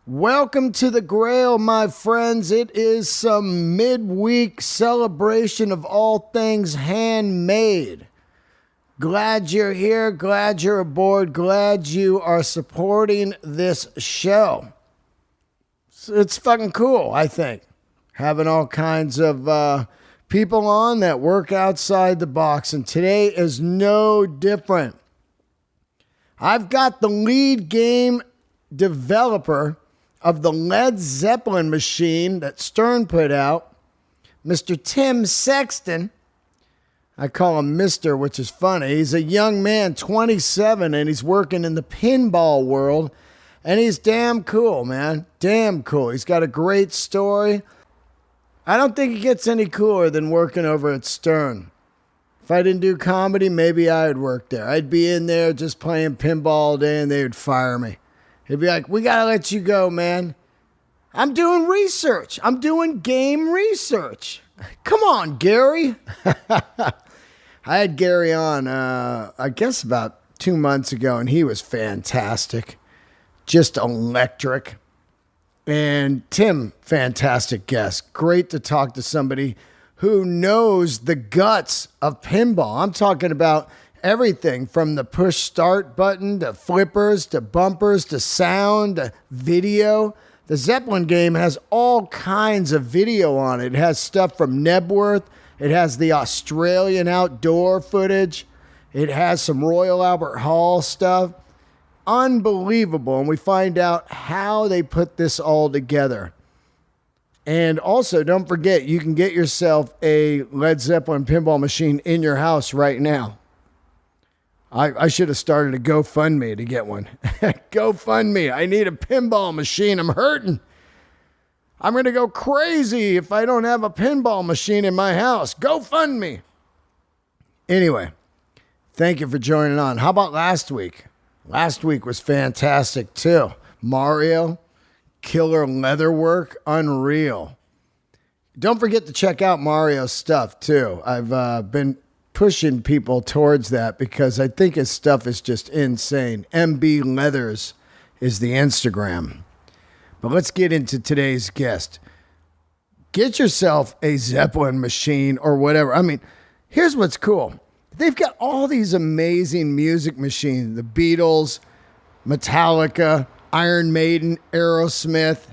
Welcome to the Grail, my friends. It is some midweek celebration of all things handmade. Glad you're here. Glad you're aboard. Glad you are supporting this show. It's fucking cool, I think. Having all kinds of people on that work outside the box. And today is no different. I've got the lead game developer of the Led Zeppelin machine that Stern put out, Mr. Tim Sexton. I call him Mr., which is funny. He's a young man, 27, and he's working in the pinball world, and he's damn cool, man. Damn cool. He's got a great story. I don't think it gets any cooler than working over at Stern. If I didn't do comedy, maybe I would work there. I'd be in there just playing pinball all day, and they would fire me. He'd be like, we got to let you go, man. I'm doing research. I'm doing game research. Come on, Gary. I had Gary on, I guess about 2 months ago, and he was fantastic. Just electric. And Tim, fantastic guest. Great to talk to somebody who knows the guts of pinball. I'm talking about everything from the push start button to flippers to bumpers to sound to video. The Zeppelin game has all kinds of video on it. It has stuff from Nebworth. It has the Australian outdoor footage. It has some Royal Albert Hall stuff. Unbelievable. And we find out how they put this all together. And also, don't forget, you can get yourself a Led Zeppelin pinball machine in your house right now. I should have started a GoFundMe to get one. GoFundMe. I need a pinball machine. I'm hurting. I'm going to go crazy if I don't have a pinball machine in my house. GoFundMe. Anyway, thank you for joining on. How about last week? Last week was fantastic too. Mario, killer leatherwork, unreal. Don't forget to check out Mario's stuff too. I've been pushing people towards that because I think his stuff is just insane. MB Leathers is the Instagram. But let's get into today's guest. Get yourself a Zeppelin machine or whatever. I mean, here's what's cool. They've got all these amazing music machines. The Beatles, Metallica, Iron Maiden, Aerosmith.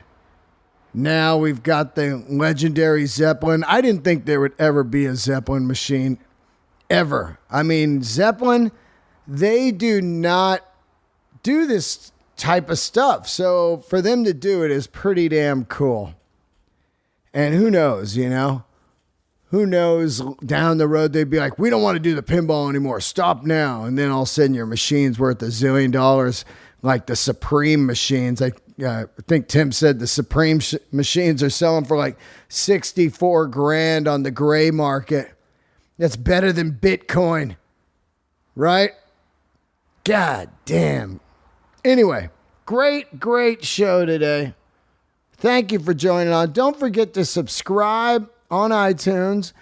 Now we've got the legendary Zeppelin. I didn't think there would ever be a Zeppelin machine. Ever. I mean, Zeppelin, they do not do this type of stuff. So for them to do it is pretty damn cool. And who knows, you know? Who knows down the road they'd be like, we don't want to do the pinball anymore. Stop now. And then all of a sudden your machine's worth $1 zillion, like the Supreme machines. I think Tim said the Supreme machines are selling for like 64 grand on the gray market. That's better than Bitcoin, right? God damn. Anyway, great show today. Thank you for joining on. Don't forget to subscribe on iTunes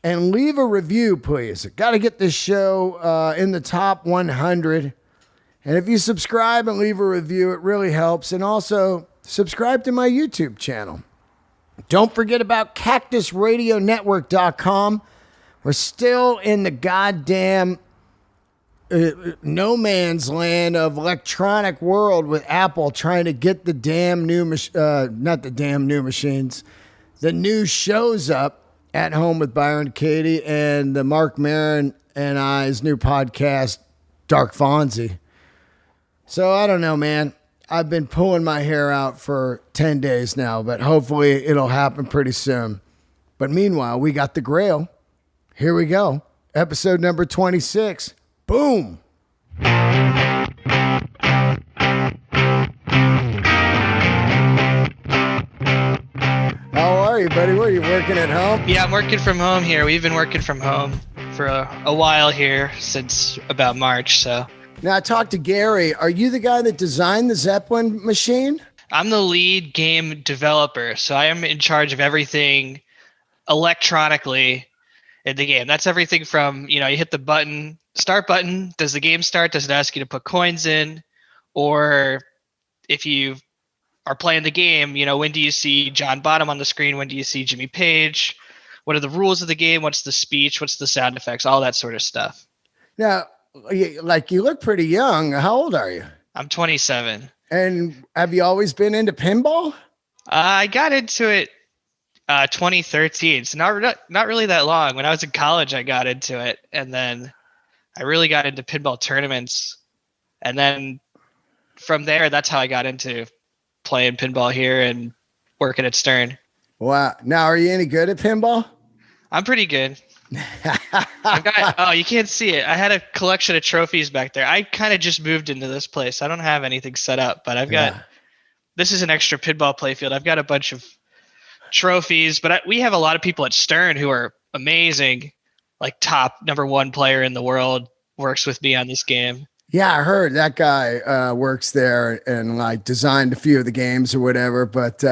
and leave a review, please. Got to get this show in the top 100. And if you subscribe and leave a review, it really helps. And also, subscribe to my YouTube channel. Don't forget about cactusradionetwork.com. We're still in the goddamn no man's land of electronic world with Apple trying to get the damn new, not the damn new machines, the new shows up at home with Byron Katie and the Mark Maron and I's new podcast, Dark Fonzie. So I don't know, man. I've been pulling my hair out for 10 days now, but hopefully it'll happen pretty soon. But meanwhile, we got the Grail. Here we go. Episode number 26. Boom. How are you, buddy? What, are you working at home? Yeah, I'm working from home here. We've been working from home for a while here since about March, so. Now, I talked to Gary. Are you the guy that designed the Zeppelin machine? I'm the lead game developer, so I am in charge of everything electronically in the game. That's everything from, you hit the start button. Does the game start? Does it ask you to put coins in? Or if you are playing the game, when do you see John Bonham on the screen? When do you see Jimmy Page? What are the rules of the game? What's the speech? What's the sound effects? All that sort of stuff. Now, you look pretty young. How old are you? I'm 27. And have you always been into pinball? I got into it 2013. So not really that long. When I was in college, I got into it, and then I really got into pinball tournaments, and then from there, that's how I got into playing pinball here and working at Stern. Wow. Now, are you any good at pinball? I'm pretty good. You can't see it. I had a collection of trophies back there. I kind of just moved into this place. I don't have anything set up, but this is an extra pinball playfield. I've got a bunch of trophies, but we have a lot of people at Stern who are amazing, like top number 1 player in the world works with me on this game. Yeah, I heard that guy works there and like designed a few of the games or whatever, but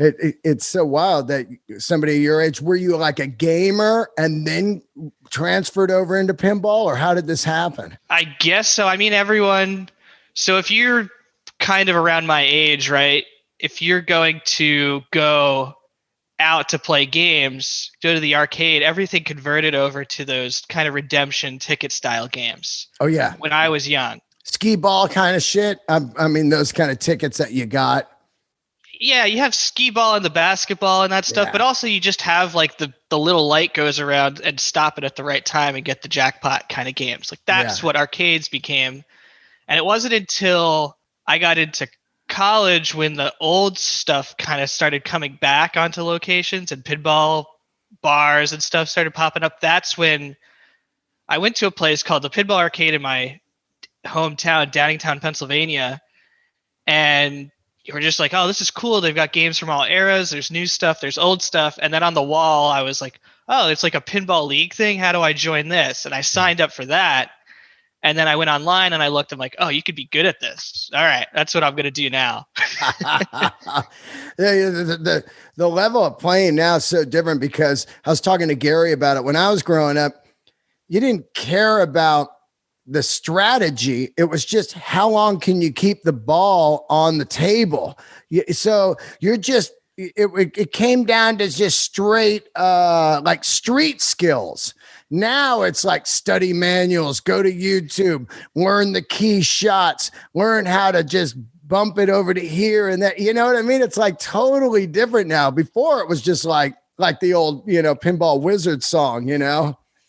it's so wild that somebody your age, were you like a gamer and then transferred over into pinball, or how did this happen? I guess so. I mean, so if you're kind of around my age, right? If you're going to go out to play games, go to the arcade, everything converted over to those kind of redemption ticket style games. Oh yeah. When I was young. Skee ball kind of shit. I mean, those kind of tickets that you got. Yeah, you have skee ball and the basketball and that stuff, but also you just have like the little light goes around and stop it at the right time and get the jackpot kind of games. Like that's what arcades became. And it wasn't until I got into college when the old stuff kind of started coming back onto locations and pinball bars and stuff started popping up. That's when I went to a place called the Pinball Arcade in my hometown, Downingtown, Pennsylvania, and we're just like, oh, this is cool. They've got games from all eras. There's new stuff. There's old stuff. And then on the wall, I was like, oh, it's like a pinball league thing. How do I join this? And I signed up for that. And then I went online and I looked. I'm like, oh, you could be good at this. All right, that's what I'm going to do now. The level of playing now is so different because I was talking to Gary about it. When I was growing up, you didn't care about the strategy. It was just how long can you keep the ball on the table. So you're just, it came down to just straight like street skills. Now it's like study manuals, go to YouTube, learn the key shots, learn how to just bump it over to here and that. You know what I mean? It's like totally different now. Before it was just like the old, Pinball Wizard song,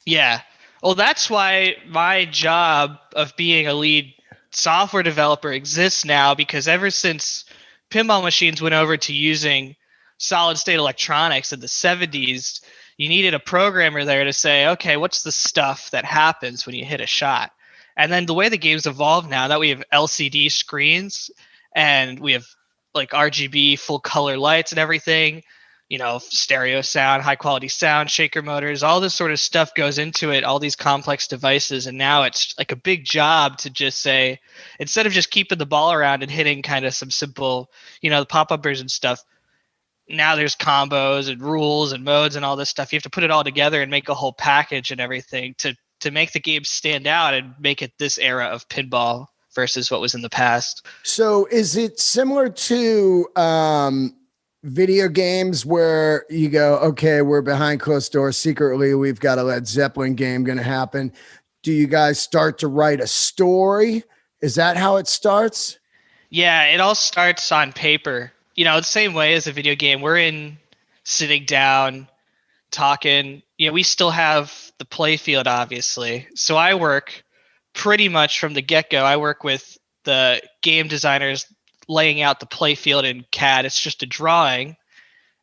Yeah. Well, that's why my job of being a lead software developer exists now, because ever since pinball machines went over to using solid state electronics in the 70s, you needed a programmer there to say, okay, what's the stuff that happens when you hit a shot? And then the way the game's evolved now, that we have LCD screens and we have like RGB full color lights and everything, stereo sound, high quality sound, shaker motors, all this sort of stuff goes into it, all these complex devices. And now it's like a big job to just say, instead of just keeping the ball around and hitting kind of some simple, the pop-uppers and stuff, now there's combos and rules and modes and all this stuff. You have to put it all together and make a whole package and everything to make the game stand out and make it this era of pinball versus what was in the past. So is it similar to video games where you go, okay, we're behind closed doors secretly, we've got a Led Zeppelin game going to happen? Do you guys start to write a story? Is that how it starts? Yeah, it all starts on paper. The same way as a video game. We're in sitting down, talking. We still have the play field, obviously. So I work pretty much from the get-go. I work with the game designers laying out the play field in CAD. It's just a drawing.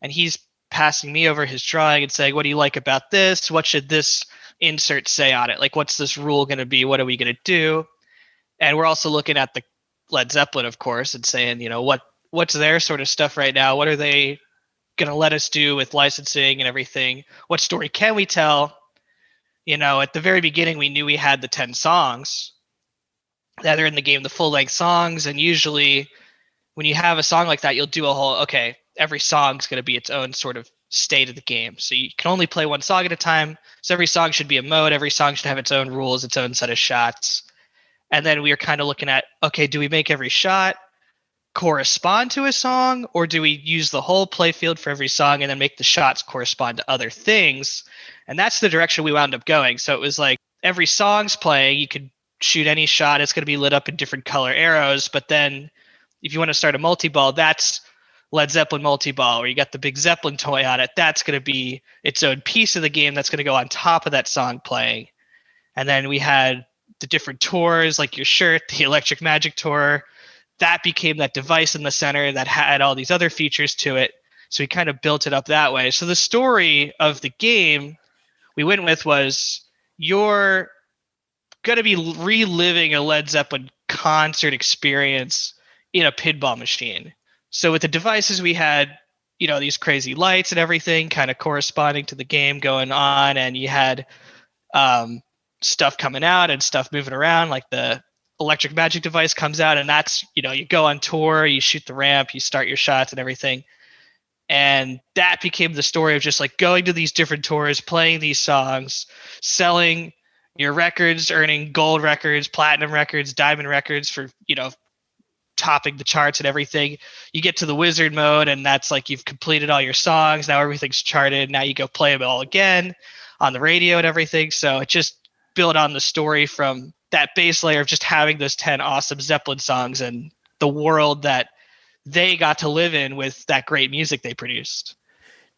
And he's passing me over his drawing and saying, what do you like about this? What should this insert say on it? Like, what's this rule going to be? What are we going to do? And we're also looking at the Led Zeppelin, of course, and saying, what's their sort of stuff right now? What are they going to let us do with licensing and everything? What story can we tell? At the very beginning, we knew we had the 10 songs that are in the game, the full length songs. And usually when you have a song like that, you'll do every song's going to be its own sort of state of the game. So you can only play one song at a time. So every song should be a mode. Every song should have its own rules, its own set of shots. And then we are kind of looking at, okay, do we make every shot correspond to a song, or do we use the whole playfield for every song and then make the shots correspond to other things? And that's the direction we wound up going. So it was like every song's playing, you could shoot any shot, it's going to be lit up in different color arrows. But then if you want to start a multi-ball, that's Led Zeppelin multi-ball, where you got the big Zeppelin toy on it. That's going to be its own piece of the game that's going to go on top of that song playing. And then we had the different tours, like your shirt, the Electric Magic tour. That became that device in the center that had all these other features to it. So we kind of built it up that way. So the story of the game we went with was, you're going to be reliving a Led Zeppelin concert experience in a pinball machine. So with the devices we had, these crazy lights and everything kind of corresponding to the game going on. And you had stuff coming out and stuff moving around, like the Electric Magic device comes out, and that's, you go on tour, you shoot the ramp, you start your shots and everything. And that became the story of just like going to these different tours, playing these songs, selling your records, earning gold records, platinum records, diamond records for, topping the charts and everything. You get to the wizard mode, and that's like you've completed all your songs. Now everything's charted. Now you go play them all again on the radio and everything. So it just built on the story from that base layer of just having those 10 awesome Zeppelin songs and the world that they got to live in with that great music they produced.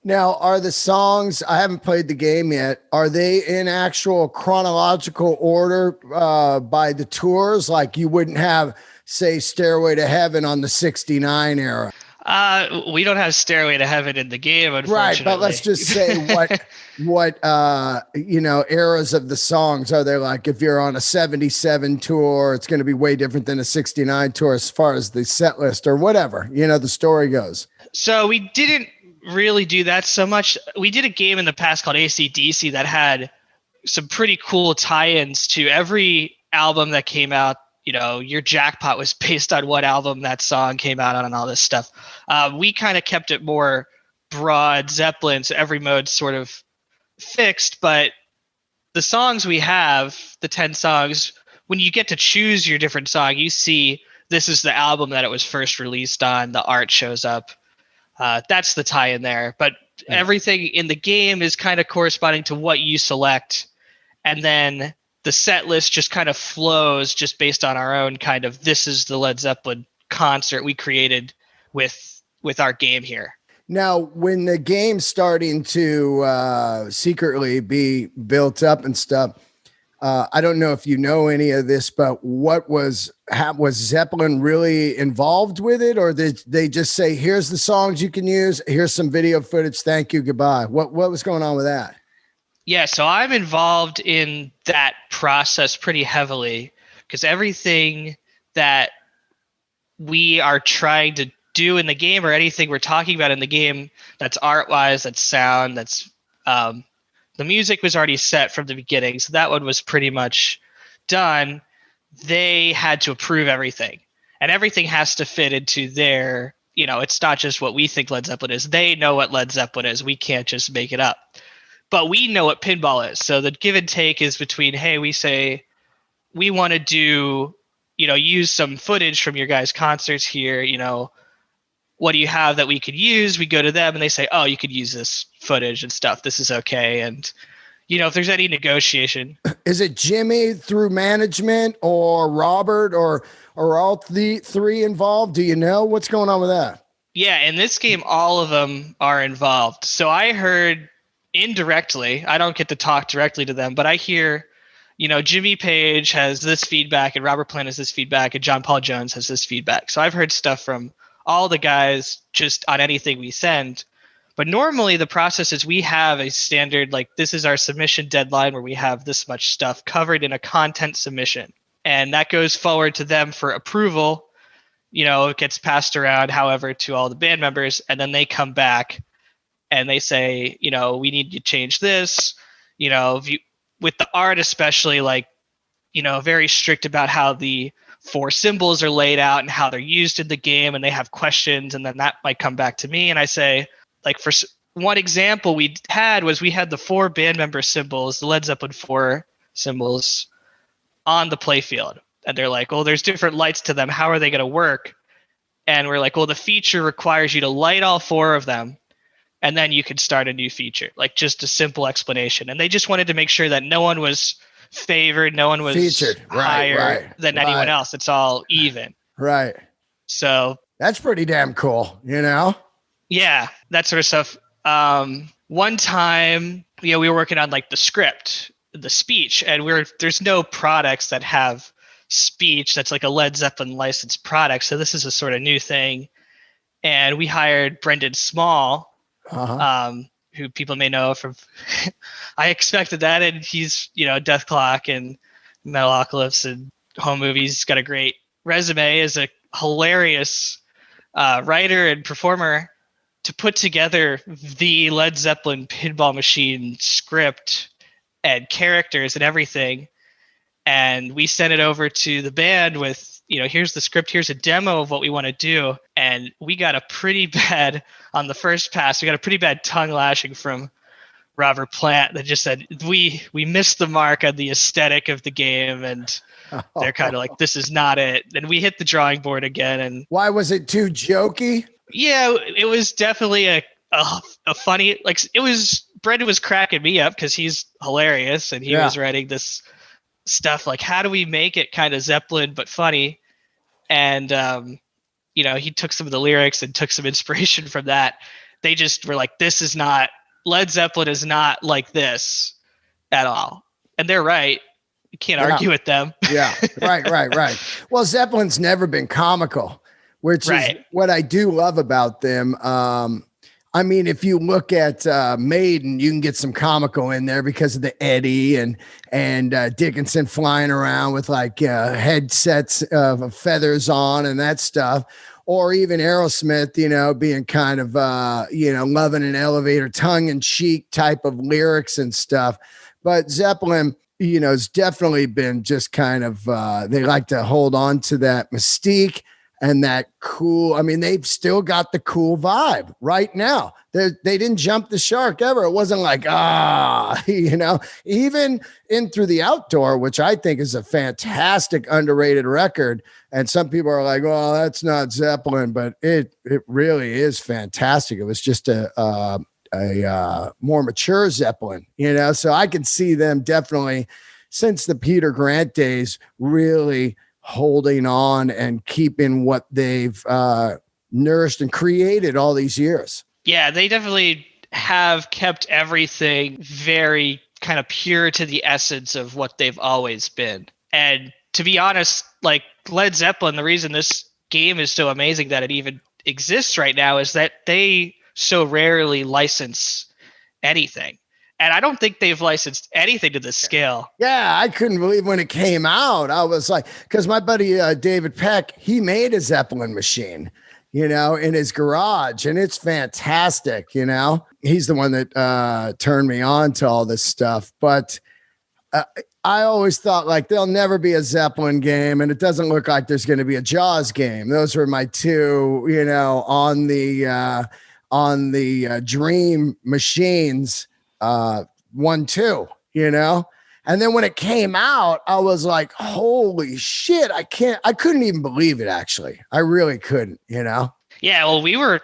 Now, are the songs, I haven't played the game yet, are they in actual chronological order by the tours? Like you wouldn't have, say, Stairway to Heaven on the 69 era? We don't have Stairway to Heaven in the game, unfortunately. Right, but let's just say what eras of the songs are there? Like if you're on a 77 tour, it's going to be way different than a 69 tour as far as the set list or whatever, the story goes. So we didn't really do that so much. We did a game in the past called AC/DC that had some pretty cool tie-ins to every album that came out. Your jackpot was based on what album that song came out on and all this stuff. We kind of kept it more broad Zeppelin, so every mode sort of fixed, but the songs we have, the 10 songs, when you get to choose your different song, you see this is the album that it was first released on, the art shows up. That's the tie in there, but everything in the game is kind of corresponding to what you select, and then the set list just kind of flows just based on our own kind of, this is the Led Zeppelin concert we created with our game here. Now, when the game's starting to secretly be built up and stuff, I don't know if you know any of this, but was Zeppelin really involved with it, or did they just say, here's the songs you can use, here's some video footage, thank you, goodbye? What was going on with that? Yeah, so I'm involved in that process pretty heavily, because everything that we are trying to do in the game, or anything we're talking about in the game that's art-wise, that's sound, that's the music was already set from the beginning, so that one was pretty much done. They had to approve everything, and everything has to fit into their, it's not just what we think Led Zeppelin is. They know what Led Zeppelin is. We can't just make it up. But we know what pinball is. So the give and take is between, hey, we say we want to do, use some footage from your guys' concerts here. What do you have that we could use? We go to them and they say, oh, you could use this footage and stuff. This is okay. And, if there's any negotiation. Is it Jimmy through management or Robert or all three involved? Do you know what's going on with that? Yeah, in this game, all of them are involved. So I heard indirectly, I don't get to talk directly to them, but I hear, Jimmy Page has this feedback and Robert Plant has this feedback and John Paul Jones has this feedback. So I've heard stuff from all the guys just on anything we send. But normally the process is we have a standard, like this is our submission deadline where we have this much stuff covered in a content submission. And that goes forward to them for approval. It gets passed around, however, to all the band members. And then they come back and they say, we need to change this, with the art, especially very strict about how the 4 symbols are laid out and how they're used in the game. And they have questions, and then that might come back to me. And I say, for one example we had the 4 band member symbols, the Led Zeppelin 4 symbols on the playfield. And they're like, oh, there's different lights to them. How are they going to work? And we're like, well, the feature requires you to light all 4 of them, and then you could start a new feature. Like, just a simple explanation. And they just wanted to make sure that no one was favored, no one was Featured. higher than anyone else. It's all even. Right. So that's pretty damn cool, you know? Yeah, that sort of stuff. One time, we were working on like the script, the speech, and there's no products that have speech that's like a Led Zeppelin licensed product. So this is a sort of new thing. And we hired Brendan Small, who people may know from I Expected That, and he's, Death Clock and Metalocalypse and home movies. He's got a great resume as a hilarious writer and performer to put together the Led Zeppelin Pinball Machine script and characters and everything. And we sent it over to the band with, here's the script, here's a demo of what we want to do. And we got a pretty bad, on the first pass, we got a pretty bad tongue lashing from Robert Plant that just said, we missed the mark on the aesthetic of the game. And they're kind of like, this is not it. And we hit the drawing board again. And why was it too jokey? Yeah, it was definitely a funny, like, it was, Brendan was cracking me up because he's hilarious, and he was writing this stuff like, how do we make it kind of Zeppelin but funny? And he took some of the lyrics and took some inspiration from that. They just were like, this is not, Led Zeppelin is not like this at all. And they're right. You can't argue with them. Yeah, right. Well, Zeppelin's never been comical, which is what I do love about them. I mean, if you look at Maiden, you can get some comical in there because of the Eddie and Dickinson flying around with like headsets of feathers on and that stuff. Or even Aerosmith, being kind of, loving an elevator, tongue in cheek type of lyrics and stuff. But Zeppelin, has definitely been just kind of, they like to hold on to that mystique and that cool. I mean, they've still got the cool vibe right now. They didn't jump the shark ever. It wasn't like, even in Through the Outdoor, which I think is a fantastic, underrated record. And some people are like, well, that's not Zeppelin, but it really is fantastic. It was just a more mature Zeppelin, so I can see them definitely since the Peter Grant days really holding on and keeping what they've nourished and created all these years. Yeah, they definitely have kept everything very kind of pure to the essence of what they've always been. And to be honest, like Led Zeppelin, the reason this game is so amazing that it even exists right now is that they so rarely license anything. And I don't think they've licensed anything to this scale. Yeah, I couldn't believe when it came out. I was like, because my buddy David Peck, he made a Zeppelin machine, in his garage, and it's fantastic. He's the one that turned me on to all this stuff. But I always thought like there'll never be a Zeppelin game, and it doesn't look like there's going to be a Jaws game. Those were my two, on the Dream machines. 1, 2, and then when it came out, I was like, holy shit, I couldn't even believe it. Actually, I really couldn't, Yeah. Well, we were,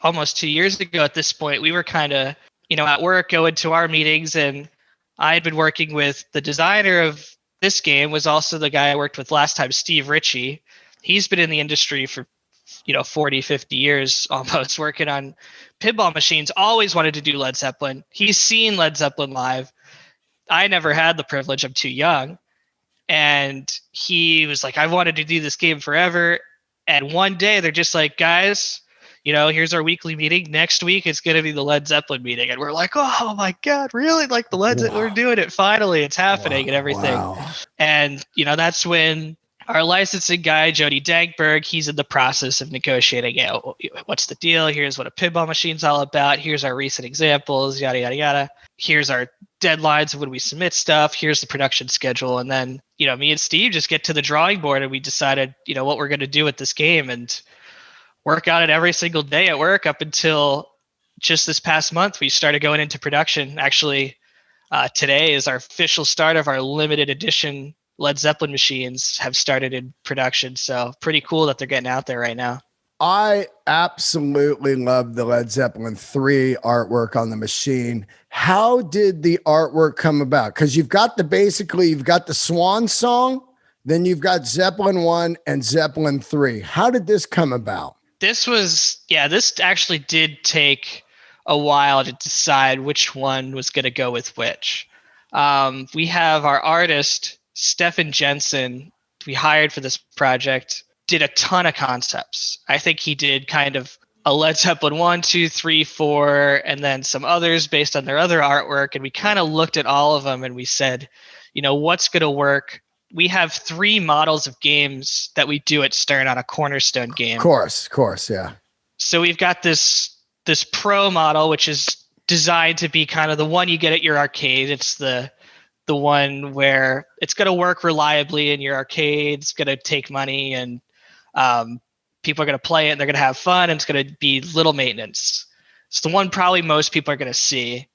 almost 2 years ago at this point, we were kind of, at work going to our meetings, and I had been working with the designer of this game was also the guy I worked with last time, Steve Ritchie. He's been in the industry for 40, 50 years almost, working on pinball machines, always wanted to do Led Zeppelin. He's seen Led Zeppelin live. I never had the privilege. I'm too young. And he was like, I've wanted to do this game forever. And one day they're just like, guys, here's our weekly meeting. Next week, it's going to be the Led Zeppelin meeting. And we're like, oh my God, really? Like the Led Zeppelin, we're doing it finally. It's happening and everything. Wow. And, that's when our licensing guy, Jody Dankberg, he's in the process of negotiating out what's the deal. Here's what a pinball machine's all about. Here's our recent examples, yada, yada, yada. Here's our deadlines of when we submit stuff. Here's the production schedule. And then, me and Steve just get to the drawing board and we decided, what we're going to do with this game and work on it every single day at work up until just this past month. We started going into production. Actually, today is our official start of our limited edition Led Zeppelin machines have started in production. So pretty cool that they're getting out there right now. I absolutely love the Led Zeppelin 3 artwork on the machine. How did the artwork come about? Because you've got the Swan Song, then you've got Zeppelin 1 and Zeppelin 3. How did this come about? This actually did take a while to decide which one was going to go with which. We have our artist, Stefan Jensen, we hired for this project, did a ton of concepts. I think he did kind of a Led Zeppelin 1, 2, 3, 4, and then some others based on their other artwork. And we kind of looked at all of them and we said, what's going to work? We have 3 models of games that we do at Stern on a Cornerstone game. Of course, yeah. So we've got this Pro model, which is designed to be kind of the one you get at your arcade. It's the one where it's going to work reliably in your arcade. It's going to take money, and people are going to play it, and they're going to have fun, and it's going to be little maintenance. It's the one probably most people are going to see.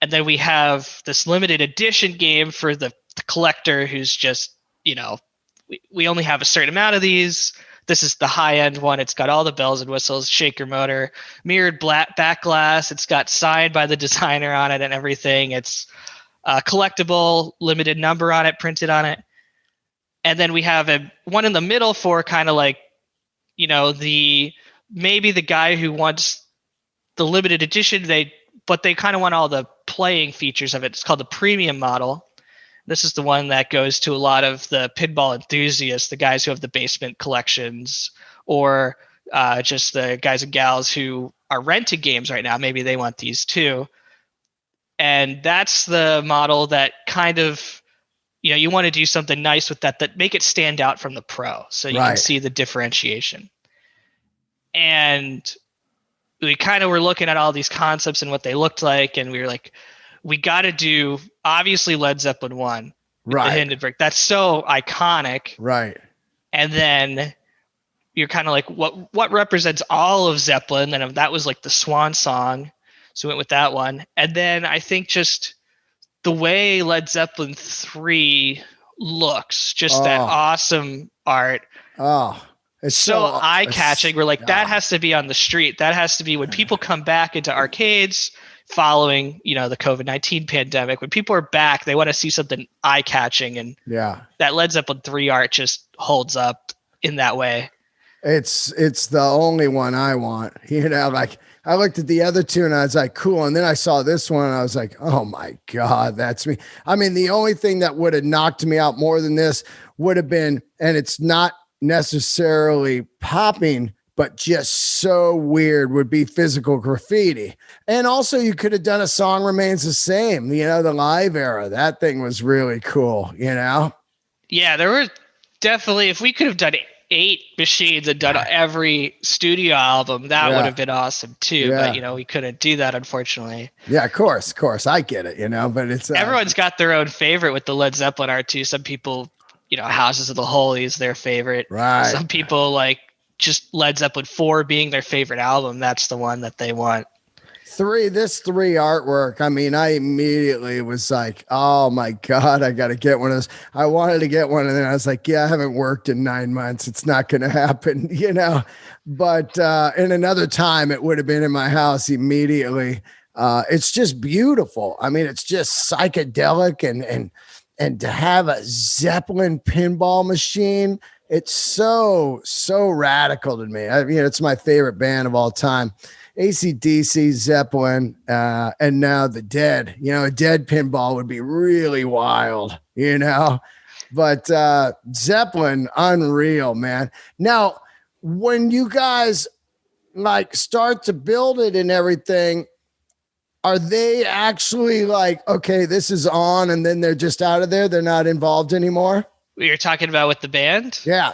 And then we have this limited edition game for the collector who's just, we only have a certain amount of these. This is the high-end one. It's got all the bells and whistles, shaker motor, mirrored back glass. It's got signed by the designer on it and everything. It's collectible, limited number on it, printed on it. And then we have one in the middle for kind of like, maybe the guy who wants the limited edition, but they kind of want all the playing features of it. It's called the premium model. This is the one that goes to a lot of the pinball enthusiasts, the guys who have the basement collections, or just the guys and gals who are renting games right now. Maybe they want these too. And that's the model that kind of, you want to do something nice with that make it stand out from the Pro, so you can see the differentiation. And we kind of were looking at all these concepts and what they looked like, and we were like, we got to do obviously Led Zeppelin 1, the Hindenburg. That's so iconic. Right. And then you're kind of like, what represents all of Zeppelin? And that was like the Swan Song. So we went with that one. And then I think just the way Led Zeppelin 3 looks, just that awesome art. Oh, it's so eye-catching. We're like, that has to be on the street. That has to be when people come back into arcades following, the COVID-19 pandemic. When people are back, they want to see something eye-catching, and that Led Zeppelin 3 art just holds up in that way. It's the only one I want. Like I looked at the other two and I was like, cool. And then I saw this one and I was like, oh my God, that's me. I mean, the only thing that would have knocked me out more than this would have been, and it's not necessarily popping, but just so weird, would be physical graffiti. And also you could have done A Song Remains the Same, the live era. That thing was really cool, Yeah, there were definitely, if we could have done 8 machines and done every studio album, that would have been awesome too. But we couldn't do that, unfortunately. Yeah, of course. I get it, but it's everyone's got their own favorite with the Led Zeppelin art too. Some people, Houses of the Holy is their favorite. Right. Some people like just Led Zeppelin 4 being their favorite album. That's the one that they want. This 3 artwork. I mean, I immediately was like, oh my God, I got to get one of those. I wanted to get one. And then I was like, I haven't worked in 9 months. It's not going to happen, but in another time it would have been in my house immediately. It's just beautiful. I mean, it's just psychedelic and to have a Zeppelin pinball machine, it's so radical to me. It's my favorite band of all time. AC/DC, Zeppelin, and now the Dead. A Dead pinball would be really wild, But Zeppelin, unreal, man. Now, when you guys like start to build it and everything, are they actually like, okay, this is on, and then they're just out of there? They're not involved anymore? You're talking about with the band? Yeah.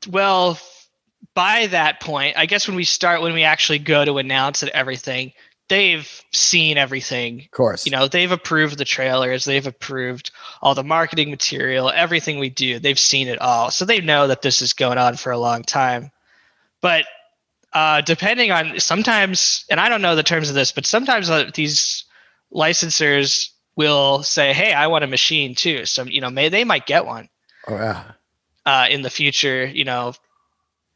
Well, by that point, I guess when we actually go to announce it, everything, they've seen everything. Of course. They've approved the trailers. They've approved all the marketing material, everything we do. They've seen it all. So they know that this is going on for a long time. But depending on sometimes, and I don't know the terms of this, but sometimes these licensors will say, hey, I want a machine too. So, they might get one Oh, yeah. in the future,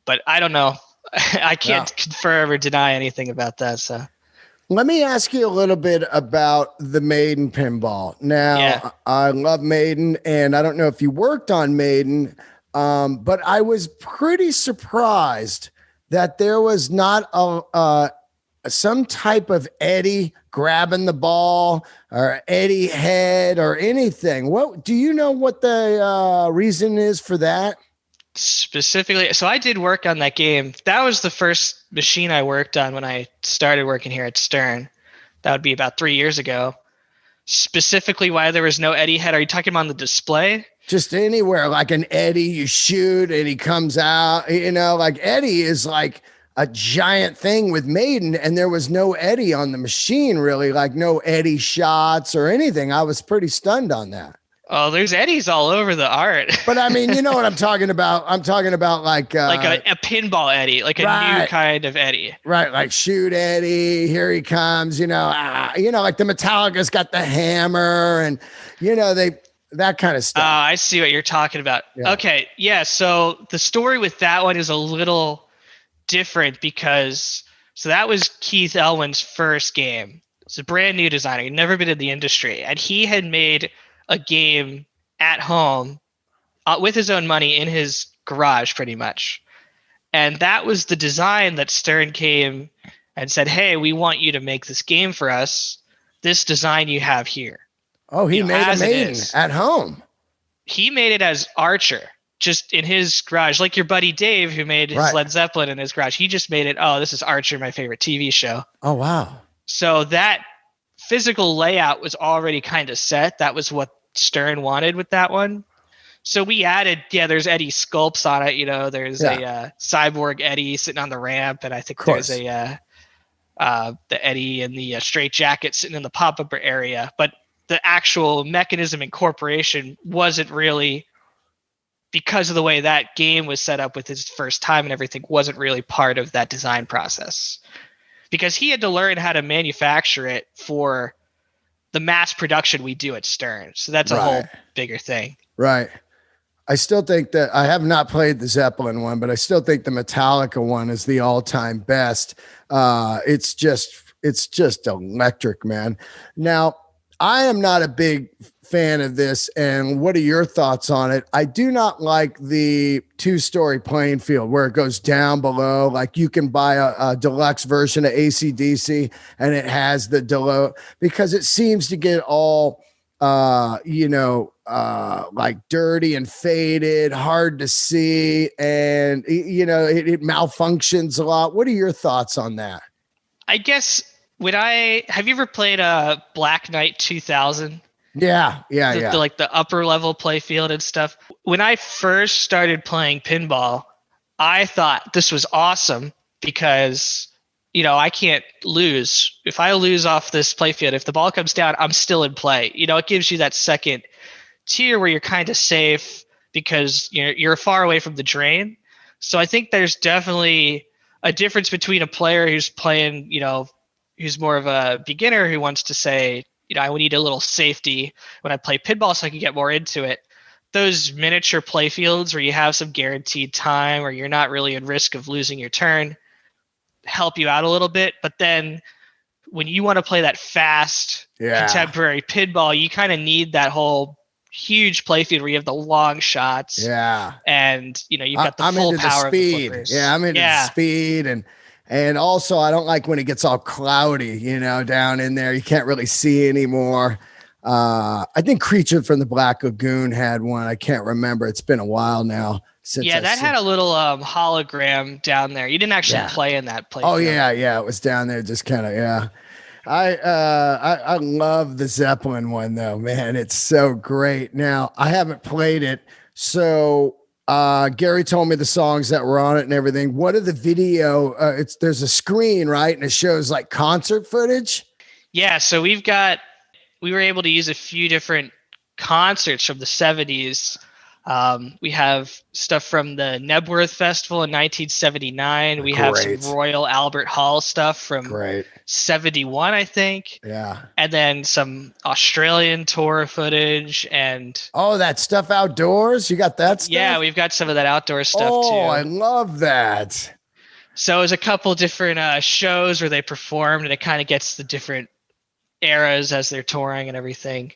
but I don't know. I can't Yeah. confirm or deny anything about that. So Let me ask you a little bit about the Maiden pinball. yeah. Now, I love Maiden, and I don't know if you worked on Maiden, but I was pretty surprised that there was not some type of Eddie grabbing the ball or Eddie head or anything. What do you know what the reason is for that? Specifically, so I did work on that game. That was the first machine I worked on when I started working here at Stern. That would be about 3 years ago. Specifically, why there was no Eddie head? Are you talking about on the display? Just anywhere, like an Eddie, you shoot and he comes out. Like Eddie is like a giant thing with Maiden, and there was no Eddie on the machine, really, like no Eddie shots or anything. I was pretty stunned on that. Oh, there's Eddies all over the art. But I mean, you know what I'm talking about? I'm talking about like a pinball Eddie, like a new kind of Eddie. Right, like shoot Eddie, here he comes, like the Metallica's got the hammer and that kind of stuff. I see what you're talking about. Yeah. Okay, yeah, so the story with that one is a little different because that was Keith Elwin's first game. It's a brand new designer. He'd never been in the industry, and he had made a game at home with his own money in his garage pretty much. And that was the design that Stern came and said, hey, we want you to make this game for us. This design you have here. Oh, he made a Maiden at home. He made it as Archer, just in his garage, like your buddy Dave who made his Led Zeppelin in his garage. He just made it, this is Archer, my favorite TV show. Oh, wow. So that physical layout was already kind of set. That was what Stern wanted with that one. So we added, there's Eddie sculpts on it. There's a cyborg Eddie sitting on the ramp, and I think there's the Eddie in the straight jacket sitting in the pop-up area. But the actual mechanism incorporation wasn't really, because of the way that game was set up with his first time and everything, wasn't really part of that design process. Because he had to learn how to manufacture it for the mass production we do at Stern. So that's a whole bigger thing. Right. I still think that I have not played the Zeppelin one, but I still think the Metallica one is the all-time best. It's just electric, man. Now, I am not a big fan of this, and what are your thoughts on it? I do not like the 2-story playing field where it goes down below. Like you can buy a deluxe version of AC/DC and it has the deluxe, because it seems to get all like dirty and faded, hard to see, and it malfunctions a lot. What are your thoughts on that? I guess have you ever played a Black Knight 2000? Yeah. Like the upper level play field and stuff. When I first started playing pinball, I thought this was awesome because, I can't lose. If I lose off this play field, if the ball comes down, I'm still in play. It gives you that second tier where you're kind of safe because you're far away from the drain. So I think there's definitely a difference between a player who's playing, who's more of a beginner who wants to say, I would need a little safety when I play pinball so I can get more into it. Those miniature play fields where you have some guaranteed time or you're not really in risk of losing your turn help you out a little bit. But then when you want to play that fast contemporary pinball, you kind of need that whole huge play field where you have the long shots. Yeah. And, you've got the full power of the flippers. Yeah, I'm into the speed. And also, I don't like when it gets all cloudy, down in there. You can't really see anymore. I think Creature from the Black Lagoon had one. I can't remember. It's been a while now. That had a little hologram down there. You didn't actually play in that place. Oh, yeah. It was down there just kind of, I love the Zeppelin one, though, man. It's so great. Now, I haven't played it, so... Gary told me the songs that were on it and everything. What are the video? There's a screen, right? And it shows like concert footage. Yeah. So we were able to use a few different concerts from the 70s We have stuff from the Nebworth Festival in 1979. We have some Great. Royal Albert Hall stuff from Great. 71, I think. Yeah. And then some Australian tour footage. And Oh, that stuff outdoors? You got that stuff? yeah, we've got some of that outdoor stuff Oh, too. I love that. So it was a couple different shows where they performed, and it kind of gets the different eras as they're touring and everything.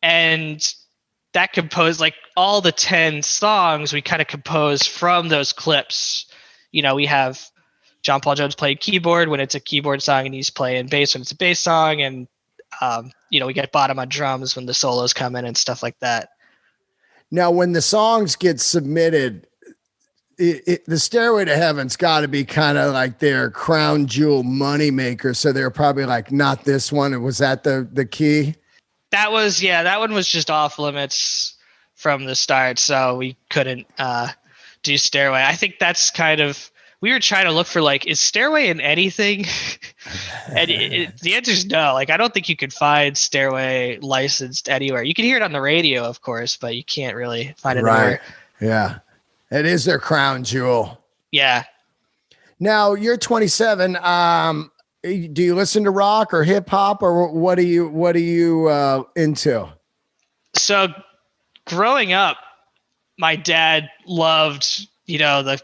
And that composed, like, all the 10 songs we kind of composed from those clips. We have John Paul Jones playing keyboard when it's a keyboard song, and he's playing bass when it's a bass song. And, we get Bottom on drums when the solos come in and stuff like that. Now, when the songs get submitted, the Stairway to Heaven's got to be kind of like their crown jewel moneymaker. So they're probably like, not this one. Was that the key? That one was just off limits from the start. So we couldn't do Stairway. I think that's we were trying to look for, like, is Stairway in anything? And the answer is no. Like, I don't think you could find Stairway licensed anywhere. You can hear it on the radio, of course, but you can't really find it anywhere. Yeah. It is their crown jewel. Yeah. Now, you're 27. Do you listen to rock or hip hop, or what are you into? So growing up, my dad loved, the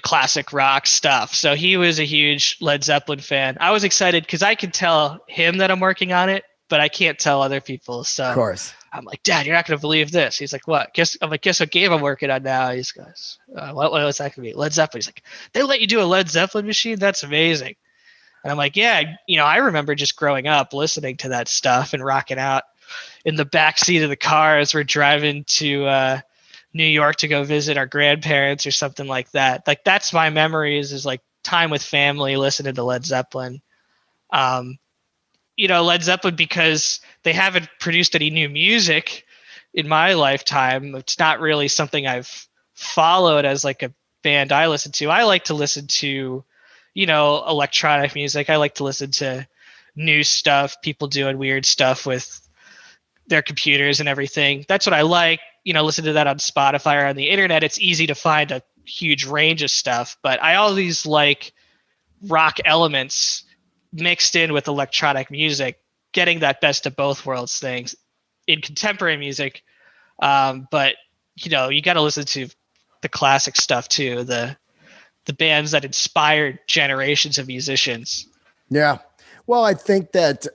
classic rock stuff. So he was a huge Led Zeppelin fan. I was excited because I could tell him that I'm working on it, but I can't tell other people. So of course. I'm like, Dad, you're not going to believe this. He's like, what? I'm like, guess what game I'm working on now? He goes, what was that going to be? Led Zeppelin. He's like, they let you do a Led Zeppelin machine? That's amazing. And I'm like, yeah, I remember just growing up listening to that stuff and rocking out in the backseat of the car as we're driving to New York to go visit our grandparents or something like that. Like, that's my memories, is like time with family, listening to Led Zeppelin. Led Zeppelin, because they haven't produced any new music in my lifetime. It's not really something I've followed as like a band I listen to. I like to listen to, electronic music. I like to listen to new stuff, people doing weird stuff with their computers and everything. That's what I like. Listen to that on Spotify or on the internet. It's easy to find a huge range of stuff, but I always like rock elements mixed in with electronic music, getting that best of both worlds things in contemporary music. But you got to listen to the classic stuff too, the bands that inspired generations of musicians. Yeah. Well, I think that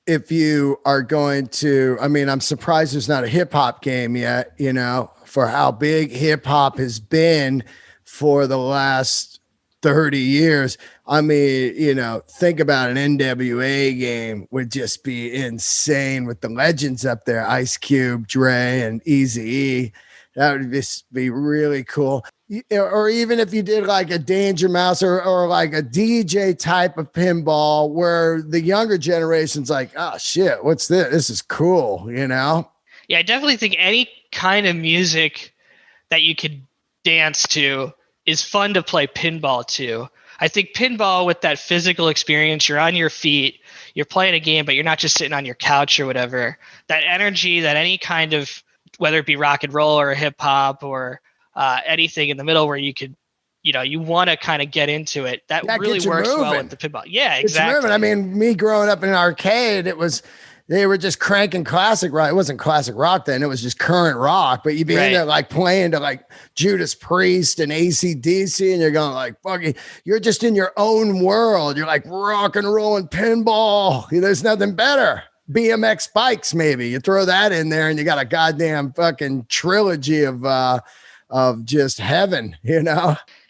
if you are going to, I'm surprised there's not a hip hop game yet, for how big hip hop has been for the last 30 years. Think about an NWA game would just be insane with the legends up there, Ice Cube, Dre, and Eazy-E. That would just be really cool. Or even if you did like a Danger Mouse or like a DJ type of pinball where the younger generation's like, oh shit, what's this? This is cool, Yeah, I definitely think any kind of music that you could dance to is fun to play pinball to. I think pinball, with that physical experience, you're on your feet, you're playing a game, but you're not just sitting on your couch or whatever. That energy that any kind of, whether it be rock and roll or hip hop or anything in the middle where you could, you want to kind of get into it. That really works well with the pinball. Yeah, exactly. Me growing up in an arcade, they were just cranking classic rock. It wasn't classic rock then. It was just current rock. But you'd be in there like playing to like Judas Priest and AC/DC, and you're going like, fucking, you're just in your own world. You're like rock and rolling pinball. There's nothing better. BMX bikes, maybe. You throw that in there and you got a goddamn fucking trilogy of just heaven,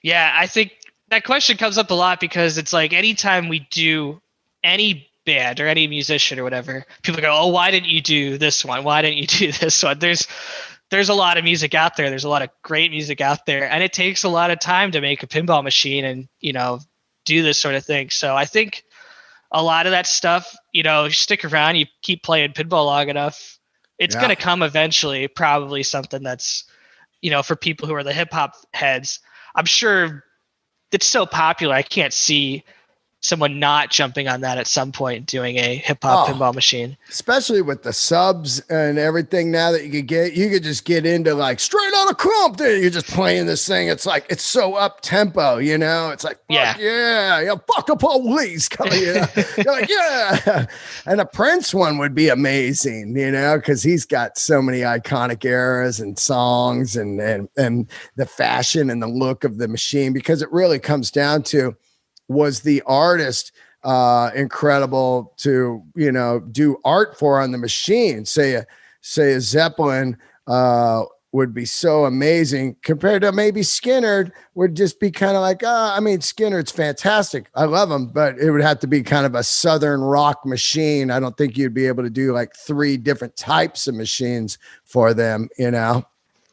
Yeah, I think that question comes up a lot because it's like anytime we do any band or any musician or whatever, people go, oh, why didn't you do this one? Why didn't you do this one? There's a lot of music out there. There's a lot of great music out there, and it takes a lot of time to make a pinball machine and, do this sort of thing. So I think a lot of that stuff, you stick around, you keep playing pinball long enough, it's going to come eventually, probably something that's, for people who are the hip hop heads. I'm sure it's so popular. I can't see someone not jumping on that at some point doing a hip hop pinball machine. Especially with the subs and everything now that you could just get into like Straight Outta Compton. You're just playing this thing. It's like, it's so up tempo, you know, it's like, fuck yeah, fuck the police coming in. You're like, yeah. And a Prince one would be amazing, you know, because he's got so many iconic eras and songs and the fashion and the look of the machine, because it really comes down to, was the artist incredible to, you know, do art for on the machine? Say a Zeppelin would be so amazing compared to maybe Skynyrd would just be kind of like, I mean, Skynyrd's fantastic. I love him, but it would have to be kind of a Southern rock machine. I don't think you'd be able to do like 3 different types of machines for them, you know?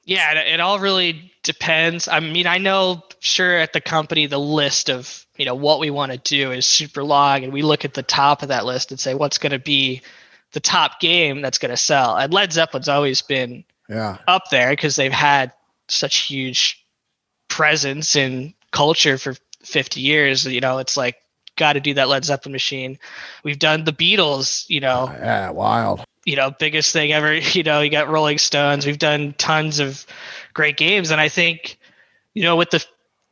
Yeah, it all really depends. I mean, I know, sure, at the company, the list of, you know, what we want to do is super long, and we look at the top of that list and say, what's going to be the top game that's going to sell? And Led Zeppelin's always been up there because they've had such huge presence in culture for 50 years. You know, it's like, got to do that Led Zeppelin machine. We've done the Beatles, you know. Yeah, wild. You know, biggest thing ever. You know, you got Rolling Stones. We've done tons of great games. And I think, you know, with the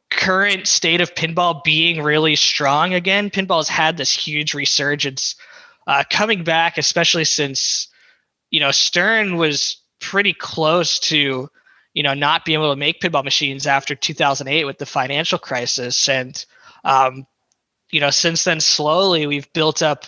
current state of pinball being really strong again, pinball's had this huge resurgence coming back, especially since, you know, Stern was pretty close to, you know, not being able to make pinball machines after 2008 with the financial crisis. And, you know, since then, slowly we've built up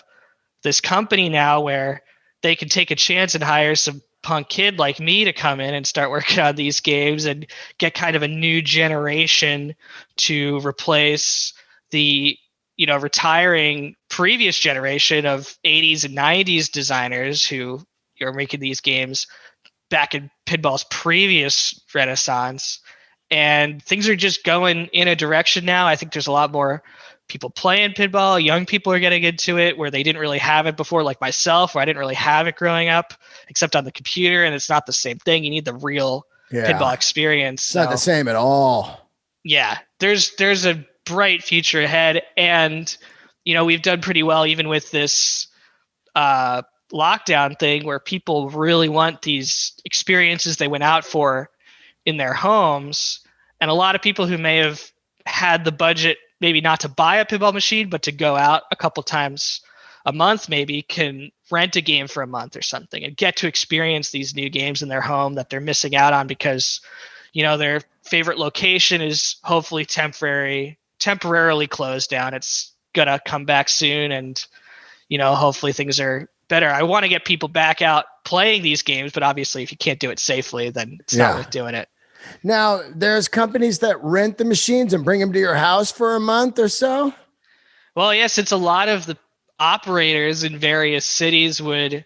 this company now where they can take a chance and hire some punk kid like me to come in and start working on these games and get kind of a new generation to replace the, you know, retiring previous generation of 80s and 90s designers who are making these games back in pinball's previous renaissance. And things are just going in a direction now. I think there's a lot more people playing pinball. Young people are getting into it where they didn't really have it before, like myself, where I didn't really have it growing up, except on the computer. And it's not the same thing. You need the real pinball experience. It's not the same at all. Yeah, there's a bright future ahead. And, you know, we've done pretty well even with this lockdown thing where people really want these experiences they went out for in their homes. And a lot of people who may have had the budget maybe not to buy a pinball machine, but to go out a couple times a month, maybe can rent a game for a month or something and get to experience these new games in their home that they're missing out on because, you know, their favorite location is hopefully temporarily closed down. It's going to come back soon. And, you know, hopefully things are better. I want to get people back out playing these games, but obviously if you can't do it safely, then it's not worth doing it. Now, there's companies that rent the machines and bring them to your house for a month or so? Well, yes, it's a lot of the operators in various cities would,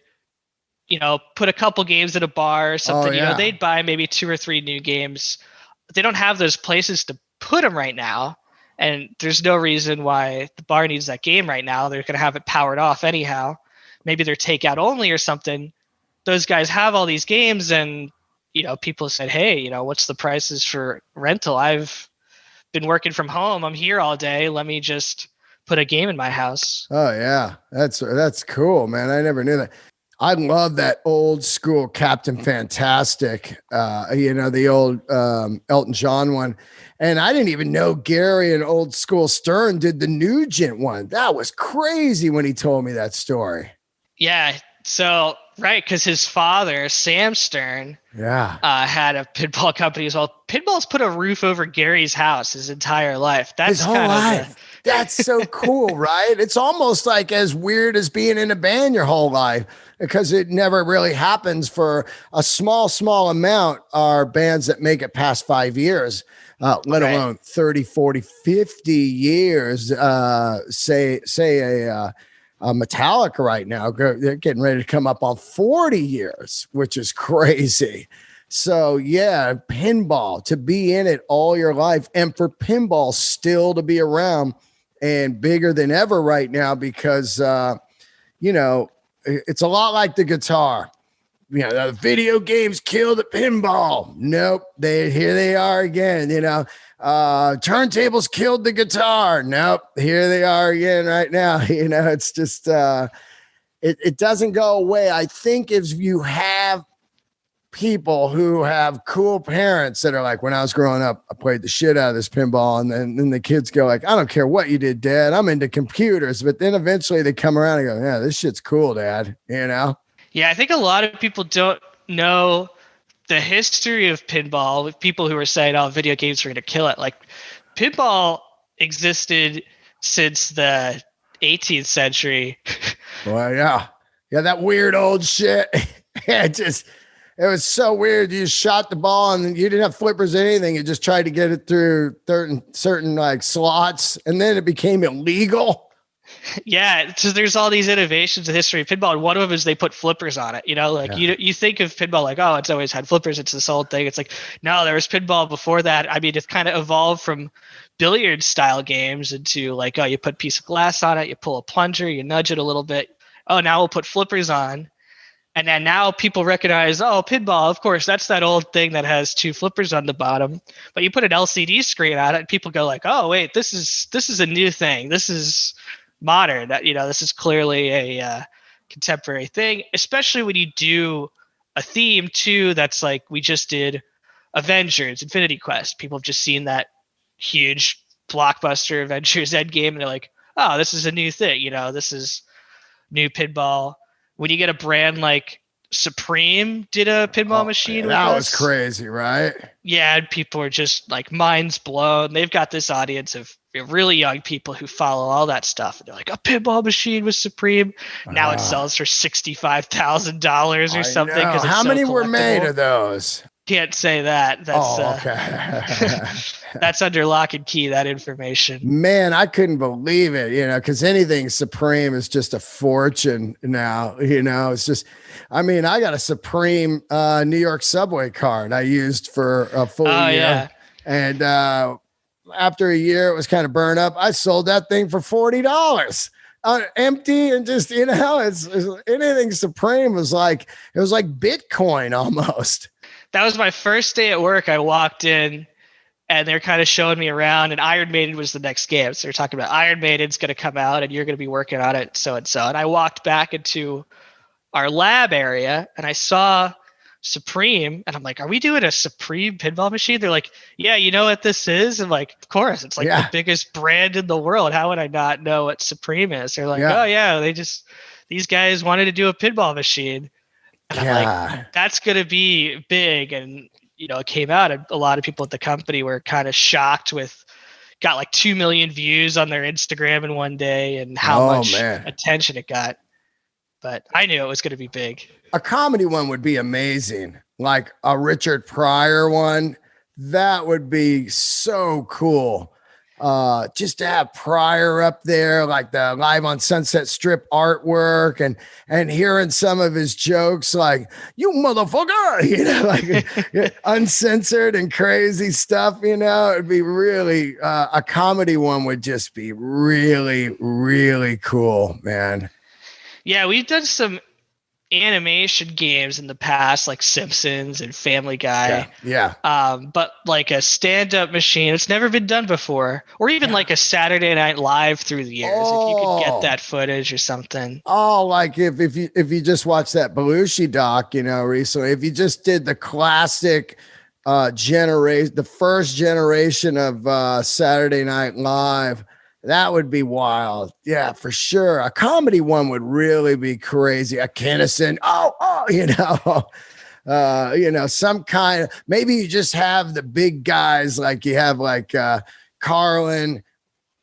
you know, put a couple games in a bar or something. You know, they'd buy maybe 2 or 3 new games. But they don't have those places to put them right now. And there's no reason why the bar needs that game right now. They're going to have it powered off anyhow. Maybe they're takeout only or something. Those guys have all these games and, you know, people said, hey, you know, what's the prices for rental? I've been working from home. I'm here all day. Let me just put a game in my house. Oh yeah. That's cool, man. I never knew that. I love that old school Captain Fantastic, you know, the old Elton John one. And I didn't even know Gary and old school Stern did the Nugent one. That was crazy when he told me that story. Yeah. So, right. Cause his father, Sam Stern, had a pinball company as well. Pinball's put a roof over Gary's house his entire life. That's his whole life. That's so cool, right? It's almost like as weird as being in a band your whole life because it never really happens for a small amount are bands that make it past 5 years, let alone 30, 40, 50 years. Say a Metallica right now, they're getting ready to come up on 40 years, which is crazy. So yeah, pinball, to be in it all your life and for pinball still to be around and bigger than ever right now because, you know, it's a lot like the guitar. the video games killed the pinball. Nope. Here they are again, turntables killed the guitar. Nope. Here they are again right now. It's just, it doesn't go away. I think if you have people who have cool parents that are like, when I was growing up, I played the shit out of this pinball. And then the kids go like, I don't care what you did, Dad. I'm into computers. But then eventually they come around and go, yeah, this shit's cool, Dad. Yeah, I think a lot of people don't know the history of pinball with people who are saying, oh, video games are going to kill it. Like, pinball existed since the 18th century. Well, yeah. Yeah, that weird old shit. It was so weird. You shot the ball and you didn't have flippers or anything. You just tried to get it through certain like slots, and then it became illegal. Yeah, so there's all these innovations in the history of pinball, and one of them is they put flippers on it. You think of pinball like, oh, it's always had flippers. It's this old thing. It's like, no, there was pinball before that. I mean, it's kind of evolved from billiard style games into like, oh, you put a piece of glass on it, you pull a plunger, you nudge it a little bit. Oh, now we'll put flippers on. And then now people recognize, oh, pinball, of course, that's that old thing that has two flippers on the bottom. But you put an LCD screen on it, and people go like, oh, wait, this is a new thing. This is modern. This is clearly a contemporary thing, especially when you do a theme too. That's like, we just did Avengers, Infinity Quest. People have just seen that huge blockbuster Avengers Endgame, and they're like, oh, this is a new thing. This is new pinball. When you get a brand like Supreme did a pinball machine. That was crazy, right? Yeah, and people are just like minds blown. They've got this audience of really young people who follow all that stuff, and they're like, a pinball machine was Supreme. Now it sells for $65,000 or something. How many were made of those? Can't say that. That's okay. That's under lock and key, that information. Man, I couldn't believe it, because anything Supreme is just a fortune now. It's just, I got a Supreme New York subway card I used for a full year. Yeah. And after a year, it was kind of burned up. I sold that thing for $40. Empty, and just, it's anything Supreme was like, it was like Bitcoin almost. That was my first day at work. I walked in and they're kind of showing me around, and Iron Maiden was the next game. So they're talking about Iron Maiden's going to come out and you're going to be working on it, so and so. And I walked back into our lab area and I saw Supreme, and I'm like, are we doing a Supreme pinball machine? They're like, yeah, you know what this is? I'm like, of course, it's like the biggest brand in the world. How would I not know what Supreme is? They're like, oh yeah, these guys wanted to do a pinball machine. And I'm like, that's going to be big. And, it came out, and a lot of people at the company were kind of shocked got like 2 million views on their Instagram in one day, and how much attention it got. But I knew it was going to be big. A comedy one would be amazing. Like a Richard Pryor one. That would be so cool. Just to have Pryor up there, like the Live on Sunset Strip artwork, and hearing some of his jokes, like, you motherfucker, like uncensored and crazy stuff, it'd be really, a comedy one would just be really, really cool, man. Yeah, we've done some animation games in the past, like Simpsons and Family Guy. Yeah. But like a stand-up machine, it's never been done before. Or even like a Saturday Night Live through the years, if you could get that footage or something. Oh, like if you just watched that Belushi doc, recently, if you just did the classic the first generation of Saturday Night Live, that would be wild. Yeah, for sure. A comedy one would really be crazy. A Kinnison. Some kind of, maybe you just have the big guys, like you have like Carlin,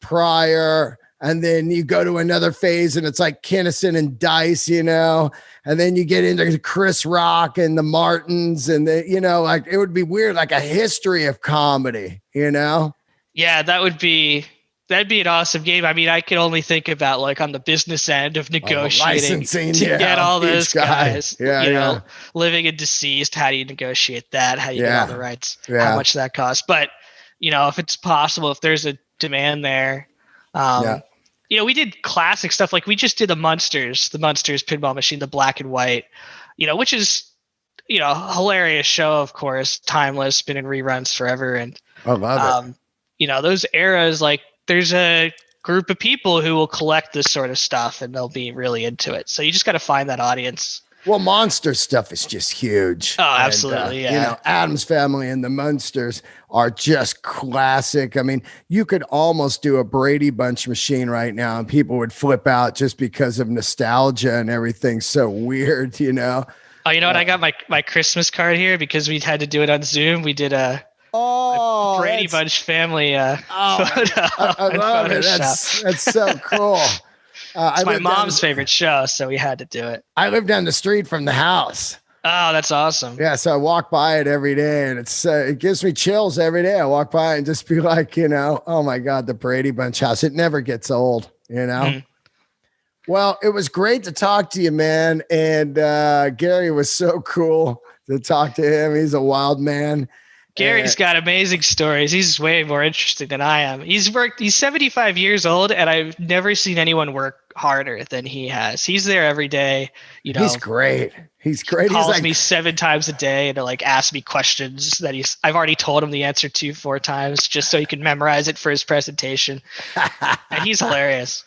Pryor, and then you go to another phase and it's like Kinnison and Dice, and then you get into Chris Rock and the Martins, and like it would be weird, like a history of comedy, Yeah, that'd be an awesome game. I can only think about like on the business end of negotiating to get all those guys, living and deceased. How do you negotiate that? How do you get all the rights? How much that costs? But, if it's possible, if there's a demand there, we did classic stuff. Like we just did the Munsters Pinball Machine, the black and white, which is hilarious show, of course, timeless, been in reruns forever. And, I love it. Those eras, like there's a group of people who will collect this sort of stuff and they'll be really into it. So you just got to find that audience. Well, monster stuff is just huge. Oh, absolutely. And, yeah. Addams Family and the Munsters are just classic. I mean, you could almost do a Brady Bunch machine right now and people would flip out just because of nostalgia and everything's so weird, Oh, you know what? I got my Christmas card here because we had to do it on Zoom. We did a Brady Bunch family photo. I love it. That's so cool. It's my mom's favorite show, so we had to do it. I live down the street from the house. Oh, that's awesome. Yeah, so I walk by it every day, and it gives me chills every day. I walk by and just be like, oh my God, the Brady Bunch house. It never gets old, Mm-hmm. Well, it was great to talk to you, man. And Gary was so cool to talk to him. He's a wild man. Gary's got amazing stories. He's way more interesting than I am. He's 75 years old, and I've never seen anyone work harder than he has. He's there every day. He's great. He's great. He calls me 7 times a day to ask me questions that I've already told him the answer to 4 times just so he can memorize it for his presentation. And he's hilarious.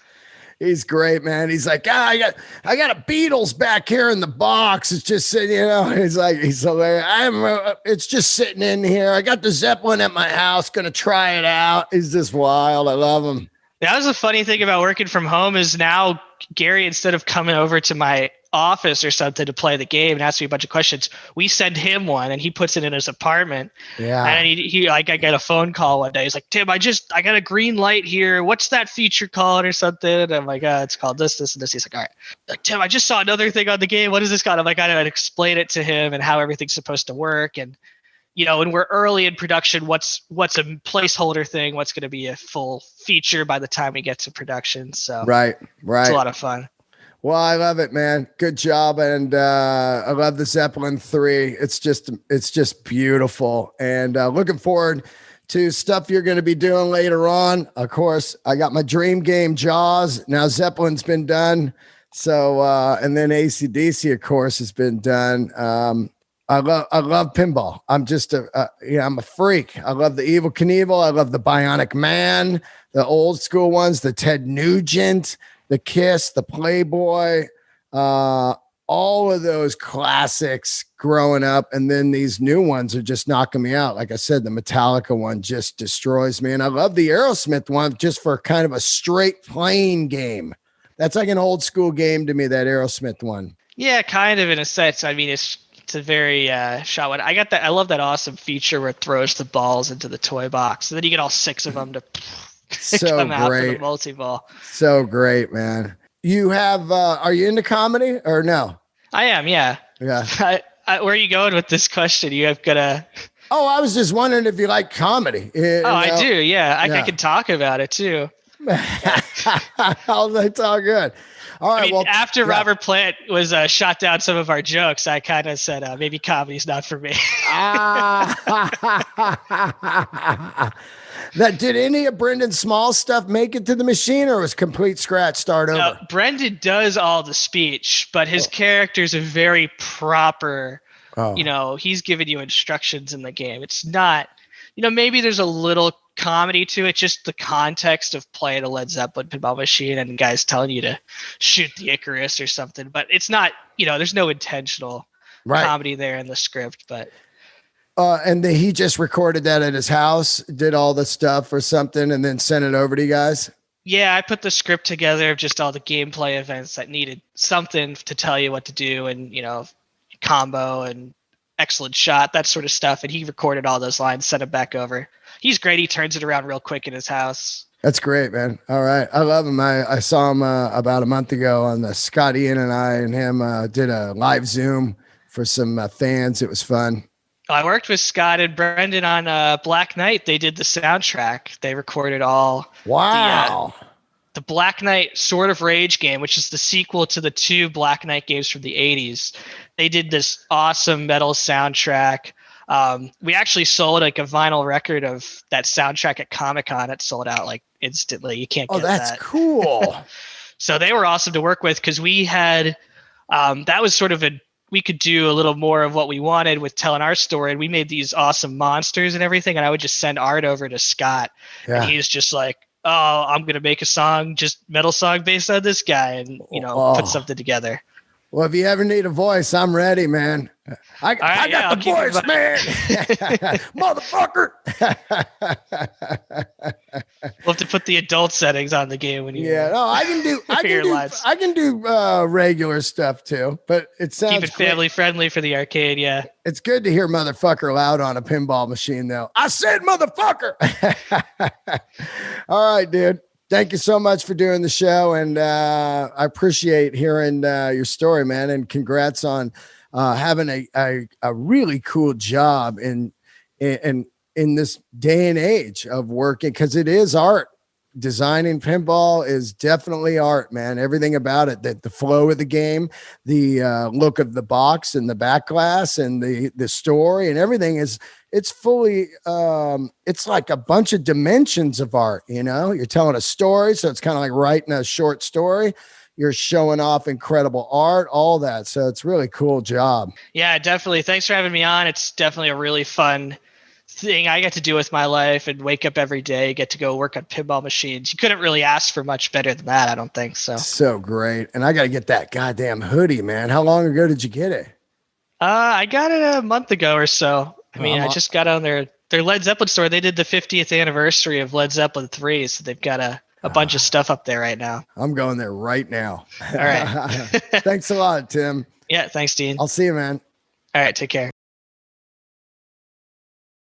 He's great, man. He's like, I got a Beatles back here in the box. It's just sitting, he's hilarious. It's just sitting in here. I got the Zeppelin at my house. Going to try it out. He's just wild. I love him. That was the funny thing about working from home is now Gary, instead of coming over to my office or something to play the game and ask me a bunch of questions, we send him one and he puts it in his apartment. Yeah. And I got a phone call one day. He's like, Tim, I got a green light here. What's that feature called or something? And I'm like, it's called this, and this. He's like, all right. Like, Tim, I just saw another thing on the game. What is this called? I'm like, I gotta explain it to him and how everything's supposed to work. And when we're early in production, what's a placeholder thing? What's going to be a full feature by the time we get to production? So right. It's a lot of fun. Well, I love it, man. Good job. And I love the Zeppelin 3. It's just beautiful. And looking forward to stuff you're going to be doing later on. Of course, I got my dream game, Jaws. Now Zeppelin's been done. So, and then AC/DC, of course, has been done. I love pinball. I'm just I'm a freak. I love the Evel Knievel. I love the Bionic Man, the old school ones, the Ted Nugent, the Kiss, the Playboy, all of those classics growing up. And then these new ones are just knocking me out. Like I said, the Metallica one just destroys me. And I love the Aerosmith one just for kind of a straight playing game. That's like an old school game to me, that Aerosmith one. Yeah, kind of in a sense. I mean, it's a very shot one. I love that awesome feature where it throws the balls into the toy box. And then you get all 6 of them to come out for the multi-ball. So great, man. You have, are you into comedy or no? I am, yeah. Yeah. Where are you going with this question? You have got to... Oh, I was just wondering if you like comedy. I do, yeah. I can talk about it too. That's all good. All right. After Robert Plant was shot down some of our jokes, I kind of said maybe comedy's not for me. Did any of Brendan Small's stuff make it to the machine, or was complete scratch start over? No, Brendan does all the speech, but his characters are very proper. He's giving you instructions in the game. It's not, maybe there's a little comedy to it, just the context of playing a Led Zeppelin Pinball Machine and guys telling you to shoot the Icarus or something, but it's not, there's no intentional comedy there in the script. But and he just recorded that at his house, did all the stuff or something, and then sent it over to you guys. Yeah, I put the script together of just all the gameplay events that needed something to tell you what to do, and combo and excellent shot, that sort of stuff, and he recorded all those lines, sent it back over. He's great. He turns it around real quick in his house. That's great, man. All right. I love him. I saw him about a month ago on the Scott Ian and I and him did a live Zoom for some fans. It was fun. I worked with Scott and Brendan on Black Knight. They did the soundtrack. They recorded all. Wow. The Black Knight Sword of Rage game, which is the sequel to the 2 Black Knight games from the 80s. They did this awesome metal soundtrack. We actually sold a vinyl record of that soundtrack at Comic-Con. It sold out instantly. You can't get that. Oh, that's cool. So they were awesome to work with because we had, that was sort of we could do a little more of what we wanted with telling our story. And we made these awesome monsters and everything. And I would just send art over to Scott, and he's just like, "Oh, I'm gonna make a song, just metal song based on this guy, and put something together." Well, if you ever need a voice, I'm ready, man. I got the voice, man. Motherfucker. We'll have to put the adult settings on the game when you. Yeah, no, I can do regular stuff too, but it sounds keep it family friendly for the arcade. Yeah, it's good to hear "motherfucker" loud on a pinball machine, though. I said "motherfucker." All right, dude. Thank you so much for doing the show, and I appreciate hearing your story, man. And congrats on having a really cool job in this day and age of working, because it is art. Designing pinball is definitely art, man. Everything about it, the flow of the game, the look of the box and the back glass and the story and everything it's fully it's like a bunch of dimensions of art. You're telling a story, so it's kind of like writing a short story. You're showing off incredible art, all that. So it's really cool job. Yeah, definitely. Thanks for having me on. It's definitely a really fun thing I get to do with my life, and wake up every day, get to go work on pinball machines. You couldn't really ask for much better than that, I don't think so. So great. And I got to get that goddamn hoodie, man. How long ago did you get it? I got it a month ago or so. I just got on their Led Zeppelin store. They did the 50th anniversary of Led Zeppelin 3, so they've got a bunch of stuff up there right now. I'm going there right now. All right. Thanks a lot, Tim. Yeah, thanks, Dean. I'll see you, man. All right, take care.